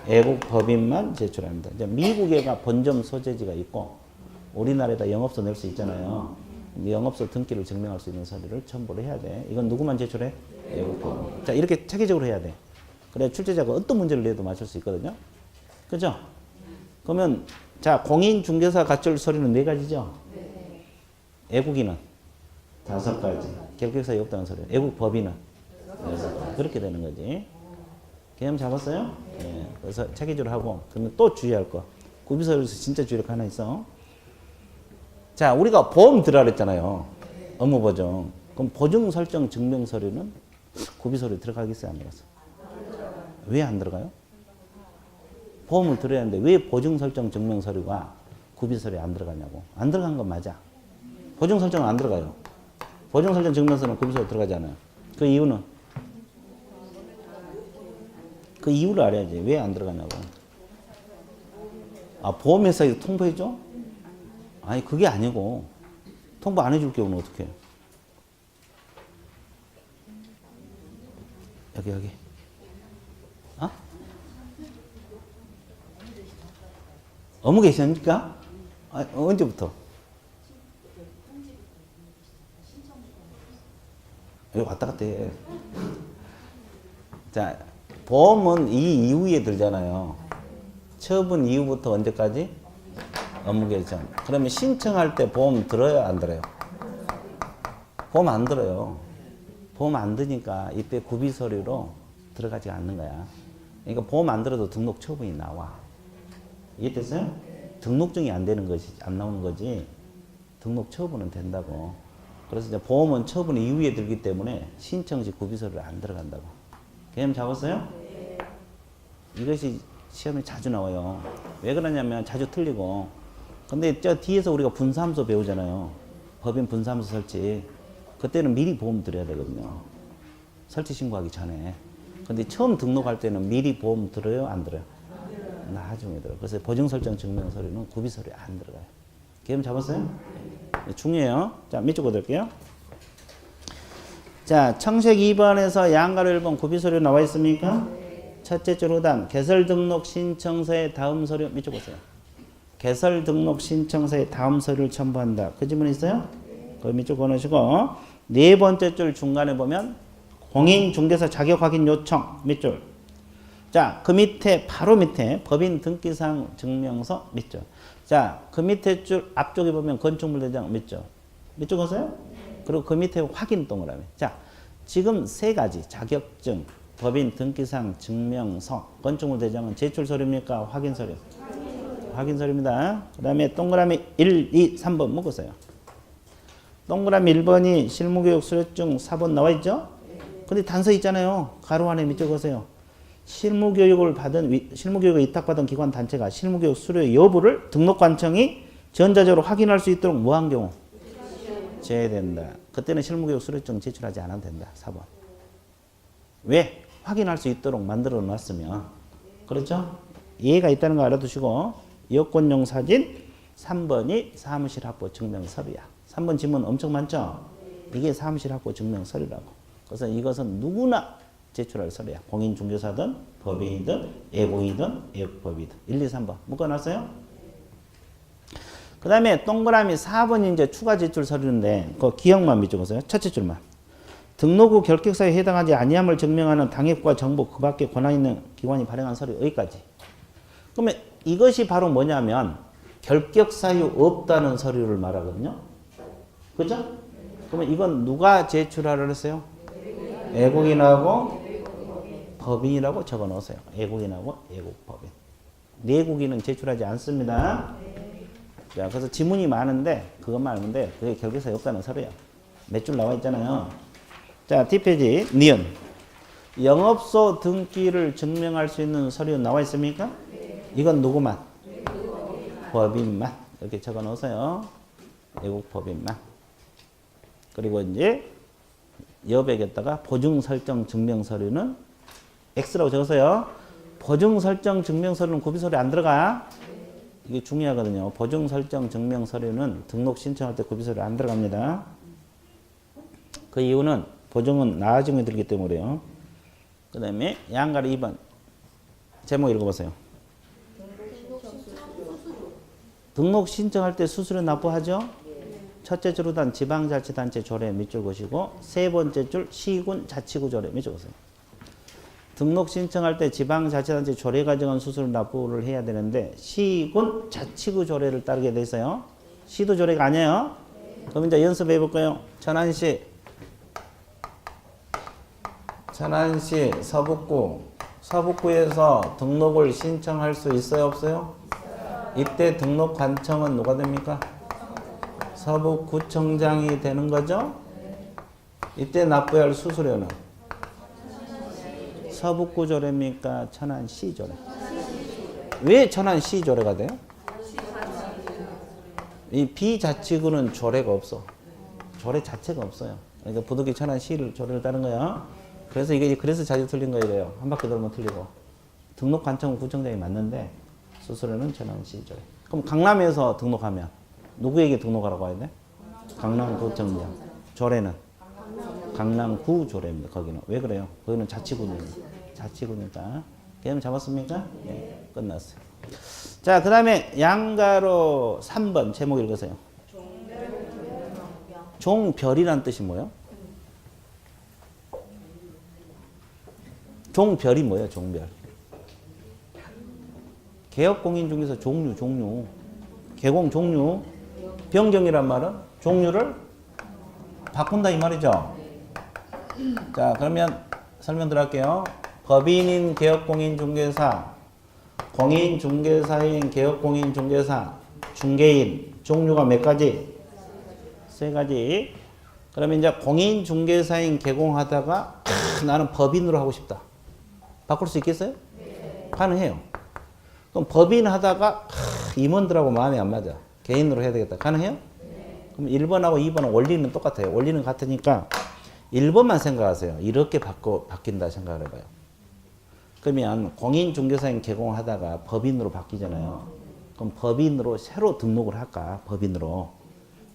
외국 법인만 제출합니다. 이제 미국에가 본점 소재지가 있고 우리나라에다 영업소 낼 수 있잖아요. 영업소 등기를 증명할 수 있는 서류를 첨부를 해야 돼. 이건 누구만 제출해? 외국 법인. 자, 이렇게 체계적으로 해야 돼. 그래야 출제자가 어떤 문제를 내도 맞출 수 있거든요. 그죠? 그러면 자, 공인중개사 갖출 서류는 4가지죠? 네. 외국인은 5가지. 결격사유 없다는 서류. 외국 법인은 6가지. 그렇게 되는 거지. 개념 잡았어요? 네. 그래서 체계적으로 하고 그러면 또 주의할 거. 구비서류에서 진짜 주의할 거 하나 있어. 자, 우리가 보험 들어라 그랬잖아요. 업무 보증. 그럼 보증 설정 증명 서류는 구비서류 들어가겠어요? 안 들어갔어? 왜 안 들어가요? 보험을 들어야 하는데 왜 보증설정 증명서류가 구비서류에 안 들어가냐고. 안 들어간 건 맞아. 보증설정은 안 들어가요. 보증설정 증명서는 구비서류에 들어가지 않아요. 그 이유는? 그 이유를 알아야지. 왜 안 들어가냐고. 아, 보험회사에 통보해줘? 아니, 그게 아니고 통보 안 해줄 경우는 어떻게 해요? 여기. 어? 어묵 계십니까? 아, 언제부터? 여기 왔다 갔다 해. 자, 보험은 이 이후에 들잖아요. 처분 이후부터 언제까지? 업무개시 전. 그러면 신청할 때 보험 들어요, 안 들어요? 보험 안 들어요. 보험 안 드니까 이때 구비서류로 들어가지 않는 거야. 그러니까 보험 안 들어도 등록 처분이 나와. 이해됐어요? 등록증이 안 되는 것이, 안 나오는 거지, 등록 처분은 된다고. 그래서 이제 보험은 처분 이후에 들기 때문에 신청 시 구비서류를 안 들어간다고. 개념 잡았어요? 이것이 시험에 자주 나와요. 왜 그러냐면 자주 틀리고. 근데 저 뒤에서 우리가 분사함수 배우잖아요. 법인 분사함수 설치. 그때는 미리 보험 들어야 되거든요. 설치 신고하기 전에. 근데 처음 등록할 때는 미리 보험 들어요? 안 들어요? 나중에 들어요. 그래서 보증설정 증명서류는 구비서류에 안 들어가요. 개념 잡았어요? 중요해요. 자, 밑줄 그을게요. 자, 청색 2번에서 양가로 1번 구비서류 나와 있습니까? 첫째 줄 후단 개설 등록 신청서의 다음 서류 밑줄 보세요. 개설 등록 신청서의 다음 서류를 첨부한다. 그 지문 있어요? 그 밑줄 그어놓으시고 네 번째 줄 중간에 보면 공인중개사 자격 확인 요청 밑줄. 자, 그 밑에 바로 밑에 법인 등기상 증명서 밑줄. 자, 그 밑에 줄 앞쪽에 보면 건축물 대장 밑줄. 밑줄 그었어요? 그리고 그 밑에 확인 동그라미. 자, 지금 세 가지 자격증, 법인 등기상 증명서, 건축물 대장은 제출 서류입니까? 확인 서류? 확인 서류입니다. 그 다음에 동그라미 1, 2, 3번 묶었어요. 동그라미 1번이 실무교육 수료증 4번 나와 있죠? 근데 단서 있잖아요. 가로 안에 밑줄 그으세요. 실무교육을 위탁받은 기관 단체가 실무교육 수료 여부를 등록관청이 전자적으로 확인할 수 있도록 뭐 한 경우? 제외된다. 그때는 실무교육 수료증 제출하지 않아도 된다. 4번. 왜? 확인할 수 있도록 만들어 놨으면. 그렇죠? 이해가 있다는 거 알아두시고 여권용 사진 3번이 사무실 확보 증명서류야. 3번 지문 엄청 많죠? 이게 사무실 확보 증명서류라고. 그래서 이것은 누구나 제출할 서류야. 공인중개사든 법인이든 예공이든 예법이든 1, 2, 3번 묶어놨어요? 그 다음에 동그라미 4번이 이제 추가 제출 서류인데 그 기억만 밑줄보세요. 첫째 줄만. 등록 후 결격사유에 해당하지 아니함을 증명하는 당입과 정보 그 밖에 권한 있는 기관이 발행한 서류 여기까지. 그러면 이것이 바로 뭐냐면 결격사유 없다는 서류를 말하거든요. 그죠? 그러면 이건 누가 제출하라 했어요? 애국인하고 법인이라고 적어 놓으세요. 애국인하고 애국법인. 내국인은 제출하지 않습니다. 자, 그래서 지문이 많은데 그것만 알면 돼. 그게 결격사유 없다는 서류야. 몇 줄 나와 있잖아요. 자, 뒷페이지 니은. 영업소 등기를 증명할 수 있는 서류 나와 있습니까? 이건 누구만? 법인만. 이렇게 적어 놓으세요. 애국법인만. 그리고 이제 여백에다가 보증설정 증명서류는 X라고 적으세요. 보증설정 증명서류는 구비서류 안 들어가. 이게 중요하거든요. 보증설정 증명서류는 등록 신청할 때 구비서류 안 들어갑니다. 그 이유는 보증은 나중에 들기 때문에요. 그 다음에 양가로 2번 제목 읽어보세요. 등록 신청할 때 수수료 납부하죠? 첫째 줄 후단 지방자치단체 조례 밑줄 보시고 세 번째 줄 시군 자치구 조례 밑줄 보세요. 등록 신청할 때 지방자치단체 조례가 정한 수수료 납부를 해야 되는데 시군 자치구 조례를 따르게 돼 있어요. 시도 조례가 아니에요. 그럼 이제 연습해 볼까요? 천안시 서북구에서 등록을 신청할 수 있어요, 없어요? 이때 등록관청은 누가 됩니까? 서북구청장이 되는 거죠? 이때 납부해야 할 수수료는 서북구 조례입니까? 천안시 조례. 왜 천안시 조례가 돼요? 이 비자치구는 조례가 없어. 조례 자체가 없어요. 그러니까 부득이 천안시를 조례를 따른 거야. 그래서 이게 그래서 자주 틀린 거예요. 이래요. 한 바퀴 돌면 틀리고. 등록 관청은 구청장이 맞는데 수수료는 천안시 조례. 그럼 강남에서 등록하면 누구에게 등록하라고 해야 돼? 강남구청장. 조례는 강남구 조례입니다. 거기는 왜 그래요? 거기는 자치구니까. 자치구니까. 개념 잡았습니까? 예, 끝났어요. 자, 그 다음에 양가로 3번 제목 읽으세요. 종별이란 뜻이 뭐예요? 종별이 뭐예요? 종별. 개업공인중개사 종류. 개공 종류. 변경이란 말은 종류를 바꾼다 이 말이죠. 자, 그러면 설명 들어갈게요. 법인인 개업공인중개사, 공인중개사인 개업공인중개사, 중개인 종류가 몇 가지? 세 가지. 그러면 이제 공인중개사인 개공하다가 나는 법인으로 하고 싶다. 바꿀 수 있겠어요? 가능해요. 그럼 법인 하다가 임원들하고 마음이 안 맞아. 개인으로 해야 되겠다. 가능해요? 그럼 1번하고 2번은 원리는 똑같아요. 원리는 같으니까 1번만 생각하세요. 이렇게 바뀐다 생각을 해봐요. 그러면 공인중개사인 개공하다가 법인으로 바뀌잖아요. 그럼 법인으로 새로 등록을 할까? 법인으로.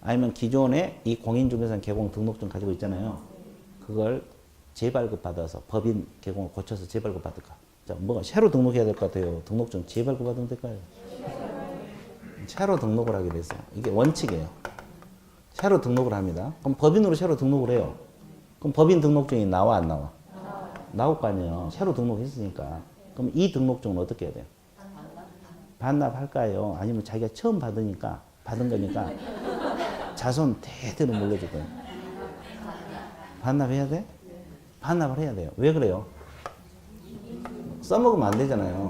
아니면 기존에 이 공인중개사인 개공 등록증 가지고 있잖아요. 그걸 재발급 받아서 법인 개공을 고쳐서 재발급 받을까? 자, 뭐가 새로 등록해야 될 것 같아요. 등록증 재발급 받으면 될까요? 새로 등록을 하게 됐어요. 이게 원칙이에요. 새로 등록을 합니다. 그럼 법인으로 새로 등록을 해요. 그럼 법인 등록증이 나와 안 나와? 나올 거 아니에요. 새로 등록했으니까. 그럼 이 등록증은 어떻게 해야 돼요? 반납할까요? 아니면 자기가 처음 받은 거니까 자손 대대로 물려줄 거예요. 반납해야 돼? 반납을 해야 돼요. 왜 그래요? 써먹으면 안 되잖아요.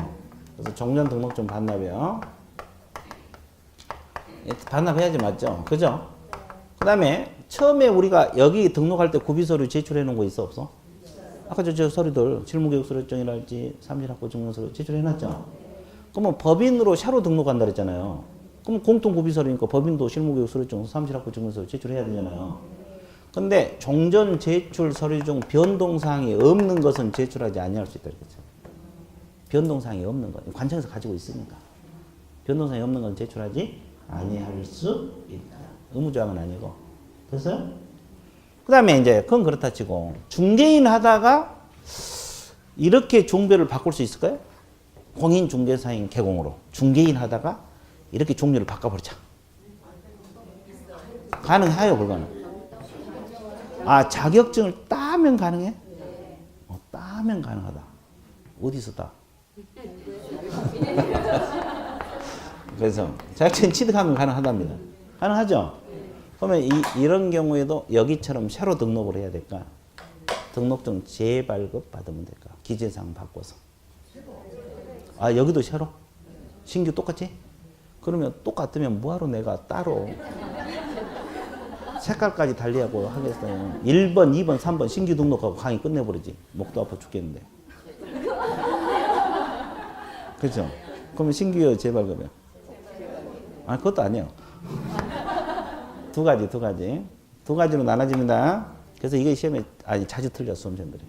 그래서 종전 등록증 반납이요. 반납해야지 맞죠? 그죠? 그 다음에 처음에 우리가 여기 등록할 때 구비서류 제출해 놓은 거 있어 없어? 아까 저 서류들 실무교육 서류증이랄지 삼실학고 증명서류 제출해 놨죠? 그러면 법인으로 새로 등록한다 그랬잖아요. 그럼 공통 구비서류니까 법인도 실무교육 서류증 삼실학고 증명서류 제출해야 되잖아요. 근데 종전 제출 서류 중 변동사항이 없는 것은 제출하지 아니할 수 있다 그랬죠. 변동사항이 없는 거 관청에서 가지고 있으니까 변동사항이 없는 건 제출하지 아니할 수 있다. 의무조항은 아니고. 됐어요? 그 다음에 이제 그건 그렇다 치고 중개인 하다가 이렇게 종별을 바꿀 수 있을까요? 공인중개사인 개공으로 중개인 하다가 이렇게 종류를 바꿔버리자. 가능해요? 불가능? 아, 자격증을 따면 가능해? 따면 가능하다. 어디서 따? 그래서 자격증 취득하면 가능하답니다. 가능하죠? 그러면 이런 경우에도 여기처럼 새로 등록을 해야 될까? 등록증 재발급 받으면 될까? 기재사항 바꿔서. 아, 여기도 새로? 신규 똑같지? 그러면 똑같으면 뭐하러 내가 따로 색깔까지 달리하고 하겠어요. 1번, 2번, 3번 신규 등록하고 강의 끝내버리지. 목도 아파 죽겠는데. 그렇죠? 그러면 신규 재발급이야. 아, 그것도 아니에요. 두 가지로 나눠집니다. 그래서 이게 시험에 자주 틀려 수험생들이.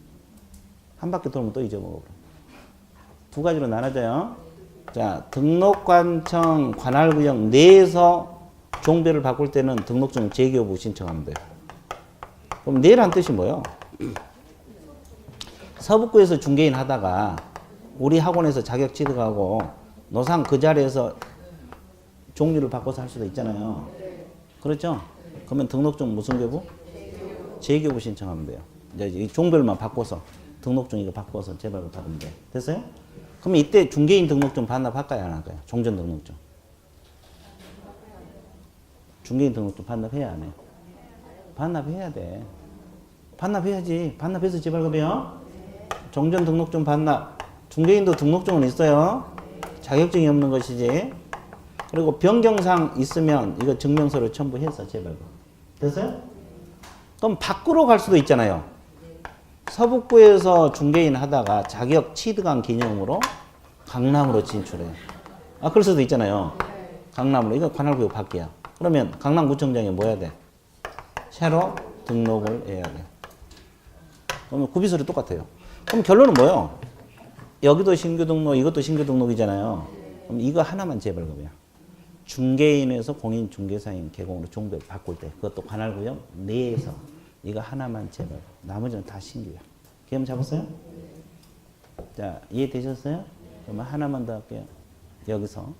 한 바퀴 돌면 또 잊어먹어. 두 가지로 나눠져요. 자, 등록관청 관할구역 내에서 종별을 바꿀 때는 등록증 재교부 신청하면 돼요. 그럼 내란 뜻이 뭐예요? 서북구에서 중개인 하다가 우리 학원에서 자격 취득하고 노상 그 자리에서 종류를 바꿔서 할 수도 있잖아요. 그렇죠? 그러면 등록증 무슨 교부? 재교부 신청하면 돼요. 이제 이 종별만 바꿔서 등록증 이거 바꿔서 재발급 받으면 돼요. 됐어요? 그럼 이때 중개인 등록증 반납할까요? 안 할까요? 종전 등록증. 중개인 등록증 반납해야 안 해요? 반납해야 돼. 반납해야지. 반납해서 재발급이요. 종전 등록증 반납. 중개인도 등록증은 있어요. 자격증이 없는 것이지. 그리고 변경사항 있으면 이거 증명서를 첨부해서 재발급. 됐어요? 그럼 바꾸러 갈 수도 있잖아요. 서북부에서 중개인 하다가 자격 취득한 기념으로 강남으로 진출해요. 아, 그럴 수도 있잖아요. 강남으로. 이거 관할구역 밖이야. 그러면 강남구청장이 뭐 해야 돼? 새로 등록을 해야 돼. 그러면 구비서류 똑같아요. 그럼 결론은 뭐예요? 여기도 신규 등록, 이것도 신규 등록이잖아요. 그럼 이거 하나만 재발급이야. 중개인에서 공인중개사인 계공으로 종별 바꿀 때 그것도 관할구역 내에서 이거 하나만 재발. 나머지는 다 신규야. 개념 잡았어요? 자, 이해되셨어요? 그러면 하나만 더 할게요. 여기서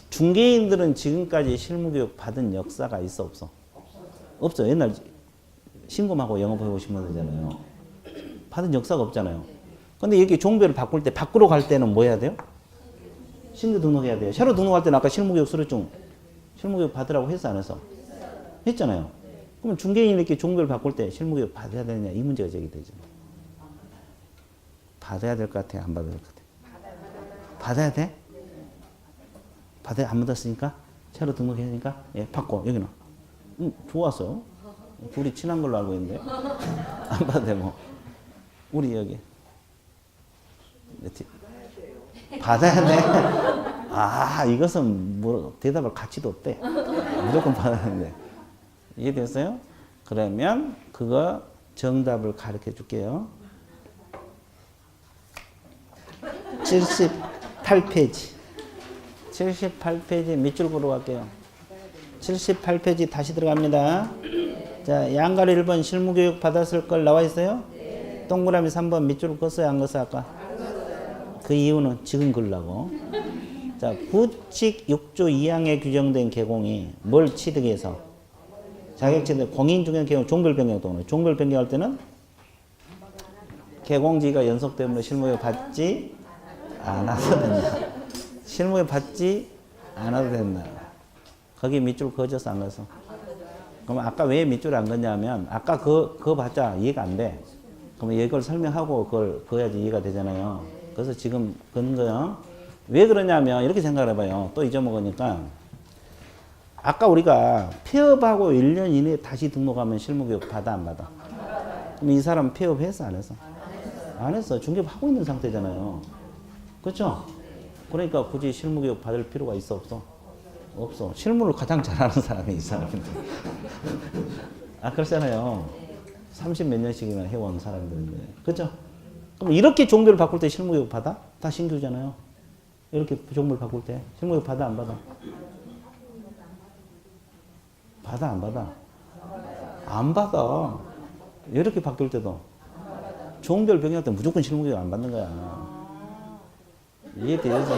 중개인들은 지금까지 실무교육 받은 역사가 있어 없어? 없어. 옛날 신검하고 영업해 보신 분들이잖아요. 받은 역사가 없잖아요. 근데 이렇게 종별을 바꿀 때 바꾸러 갈 때는 뭐 해야 돼요? 신규 등록해야 돼요. 새로 등록할 때는 아까 실무교육 수료증 실무교육 받으라고 했어 안 했어? 했잖아요. 그러면 중개인이 이렇게 종별 바꿀 때 실무교육 받아야 되느냐 이 문제가 제기되죠. 받아야 될 것 같아? 안 받아야 될 것 같아? 받아야 돼? 받아야 안 받았으니까? 새로 등록했으니까? 예, 받고 여기는 좋았어. 둘이 친한 걸로 알고 있는데 안 받아도 돼 뭐. 우리 여기 받아야 돼? 아, 이것은 뭐 대답할 가치도 없대. 무조건 받아야 되는데. 이해됐어요? 그러면 그거 정답을 가르쳐 줄게요. 78페이지. 78페이지 밑줄 그어 갈게요. 78페이지 다시 들어갑니다. 자, 양가로 1번 실무교육 받았을 걸 나와 있어요? 동그라미 3번 밑줄 그었어요? 안 그었어요? 아까? 그 이유는 지금 그으려고. 자, 부칙 6조 2항에 규정된 계공이 뭘 취득해서? 자격취득, 공인중개사 계공, 종별 변경 또는 종별 변경할 때는 계공지가 연속되므로 실무에 받지 않아도 된다. 실무에 받지 않아도 된다. 거기 밑줄 그어졌어 안 그었어? 그럼 아까 왜 밑줄 안 그었냐면 아까 그거 봤자 이해가 안 돼. 그러면 이걸 설명하고 그걸 그어야지 이해가 되잖아요. 그래서 지금 그런 거요. 왜 그러냐면 이렇게 생각을 해봐요. 또 잊어먹으니까 아까 우리가 폐업하고 1년 이내에 다시 등록하면 실무교육 받아 안 받아? 그럼 이 사람 폐업했어 안 했어? 안 했어. 중개하고 있는 상태잖아요. 그렇죠? 그러니까 굳이 실무교육 받을 필요가 있어 없어? 없어. 실무를 가장 잘하는 사람이 이 사람인데. 아 그렇잖아요. 30 몇 년씩이나 해온 사람들인데. 그렇죠? 그럼 이렇게 종별을 바꿀 때 실무교육 받아? 다 신규잖아요. 이렇게 종별 바꿀 때 실무교육 받아 안 받아? 받아 안 받아? 안 받아. 이렇게 바뀔 때도 종별 변경할 때 무조건 실무교육 안 받는 거야. 이해돼서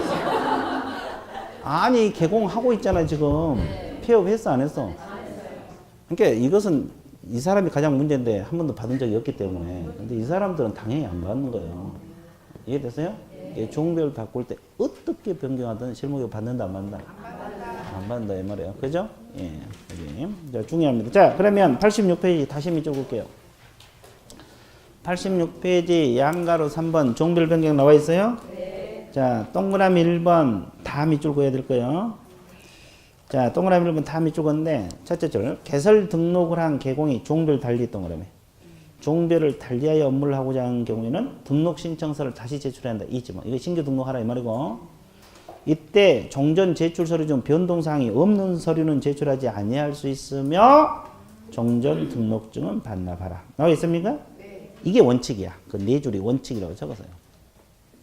아니 개공하고 있잖아 지금. 폐업했어 안 했어? 그러니까 이것은 이 사람이 가장 문제인데 한 번도 받은 적이 없기 때문에. 근데 이 사람들은 당연히 안 받는 거예요. 이해됐어요? 종별 바꿀 때 어떻게 변경하든 실무교육 받는다 안 받는다? 안 받는다 이 말이에요. 그죠? 예. 여기. 중요합니다. 자, 그러면 86페이지 다시 밑줄 볼게요. 86페이지 양가로 3번 종별 변경 나와 있어요? 네. 자, 동그라미 1번 다 밑줄 그어야 될 거예요. 자, 동그라미 1번 다 밑줄 그었는데 첫째 줄 개설 등록을 한 계공이 종별 달리 동그라미. 종별을 달리하여 업무를 하고자 하는 경우에는 등록 신청서를 다시 제출해야 한다. 이지 뭐. 이거 신규 등록하라 이 말이고. 이때 종전 제출 서류 중 변동사항이 없는 서류는 제출하지 아니할 수 있으며 종전 등록증은 반납하라. 나와 있습니까? 네. 이게 원칙이야. 그 네 줄이 원칙이라고 적었어요.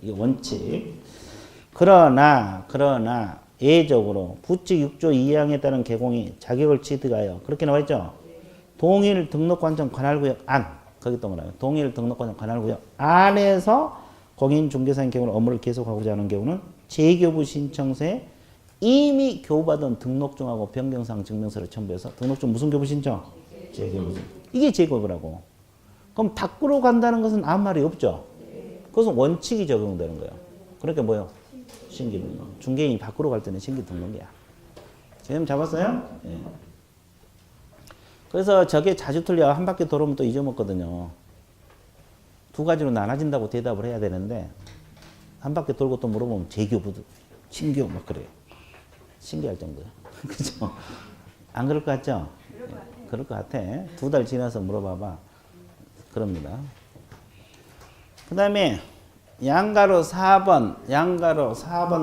이게 원칙. 그러나 예적으로 부칙 6조 2항에 따른 계공이 자격을 취득하여 그렇게 나와 있죠. 동일 등록관청 관할구역 안 거기 동그라미 동일 등록관청 관할구역 안에서 공인중개사인 경우는 업무를 계속하고자 하는 경우는 재교부 신청서에 이미 교부받은 등록증하고 변경사항 증명서를 첨부해서 등록증 무슨 교부 신청? 재교부. 이게 재교부라고. 그럼 바꾸러 간다는 것은 아무 말이 없죠. 그것은 원칙이 적용되는 거예요. 그러니까 뭐요? 신규 등록. 중개인이 바꾸러 갈 때는 신규 등록이야. 지금 잡았어요? 예. 그래서 저게 자주 틀려. 한 바퀴 돌으면 또 잊어먹거든요. 두 가지로 나눠진다고 대답을 해야 되는데 한 바퀴 돌고 또 물어보면 재교부도 신규 막 그래요. 신기할 정도야. 그죠? 안 그럴 것 같죠? 예. 그럴 것 같아. 두 달 지나서 물어봐봐. 그럽니다. 그 다음에 양가로 4번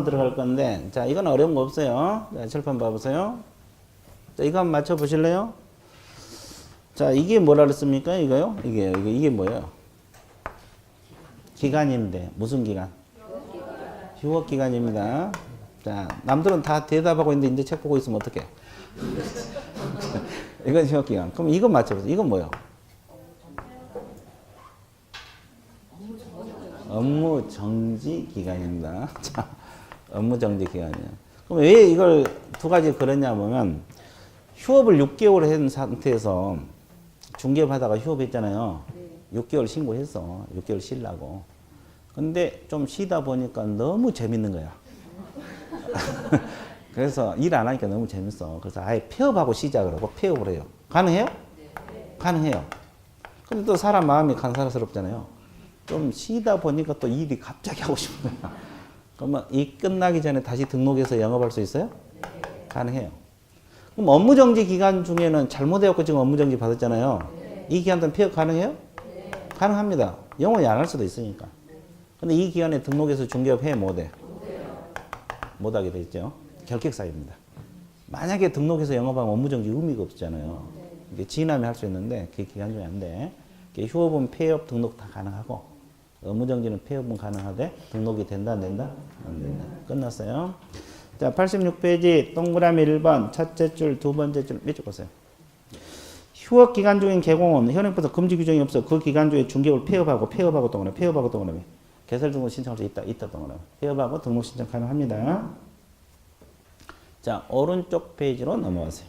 들어갈 건데, 자, 이건 어려운 거 없어요. 자, 철판 봐보세요. 자, 이거 한번 맞춰보실래요? 자, 이게 뭐라 그랬습니까? 이거요? 이게 뭐예요? 기간인데, 무슨 기간? 휴업 기간입니다. 자, 남들은 다 대답하고 있는데, 이제 책 보고 있으면 어떡해? 이건 휴업 기간. 그럼 이거 맞춰보세요. 이건 뭐예요? 업무 정지 기간입니다. 자, 업무 정지 기간이요. 그럼 왜 이걸 두 가지 그러냐면, 휴업을 6개월 한 상태에서 중개업하다가 휴업했잖아요. 6개월 신고했어. 6개월 쉬려고. 근데 좀 쉬다 보니까 너무 재밌는 거야. 그래서 일 안 하니까 너무 재밌어. 그래서 아예 폐업하고 시작을 하고 폐업을 해요. 가능해요? 가능해요. 근데 또 사람 마음이 간사스럽잖아요. 좀 쉬다 보니까 또 일이 갑자기 하고 싶은 거야. 그러면 이 끝나기 전에 다시 등록해서 영업할 수 있어요? 가능해요. 그럼 업무정지 기간 중에는 잘못해갖고 지금 업무정지 받았잖아요. 이 기간 동안 폐업 가능해요? 가능합니다. 영원히 안 할 수도 있으니까. 근데 이 기간에 등록해서 중개업 해 못해? 못하게 돼 있죠. 결격사유입니다. 만약에 등록해서 영업하면 업무정지 의미가 없잖아요. 이게 지나면 할 수 있는데 그 기간 중에 안 돼. 휴업은 폐업 등록 다 가능하고 업무정지는 폐업은 가능하되 등록이 된다 안 된다? 안 된다. 끝났어요. 자, 86페이지 동그라미 1번 첫째 줄 두 번째 줄 밑줄 보세요. 휴업 기간 중인 개공은 현행부터 금지 규정이 없어. 그 기간 중에 중개업을 폐업하고 동그라미 폐업하고 동그라미 개설 등록 신청할 수 있다 동그라미 폐업하고 등록 신청 가능합니다. 자, 오른쪽 페이지로 넘어가세요.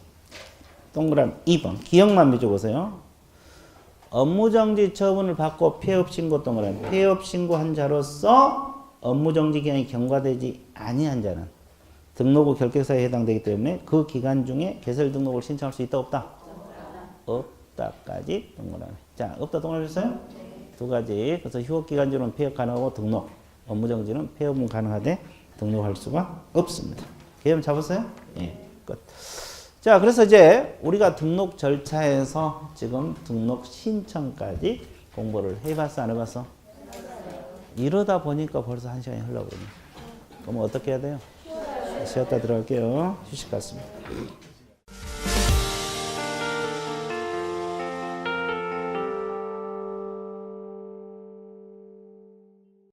동그라미 2번 기억만 밑줄 보세요. 업무정지 처분을 받고 폐업 신고 동그라미 폐업 신고한 자로서 업무정지 기간이 경과되지 아니한 자는 등록 후 결격사유에 해당되기 때문에 그 기간 중에 개설 등록을 신청할 수 있다 없다? 없다까지 동그라미. 자, 없다 동그라미 했어요? 두 가지. 그래서 휴업 기간 중은 폐업 가능하고 등록, 업무정지는 폐업은 가능하되 등록할 수가 없습니다. 개념 잡았어요? 예, 끝. 자, 그래서 이제 우리가 등록 절차에서 지금 등록 신청까지 공부를 해봤어, 안 해봤어? 이러다 보니까 벌써 1시간이 흘러버리네. 그럼 어떻게 해야 돼요? 쉬었다 들어갈게요. 휴식 같습니다.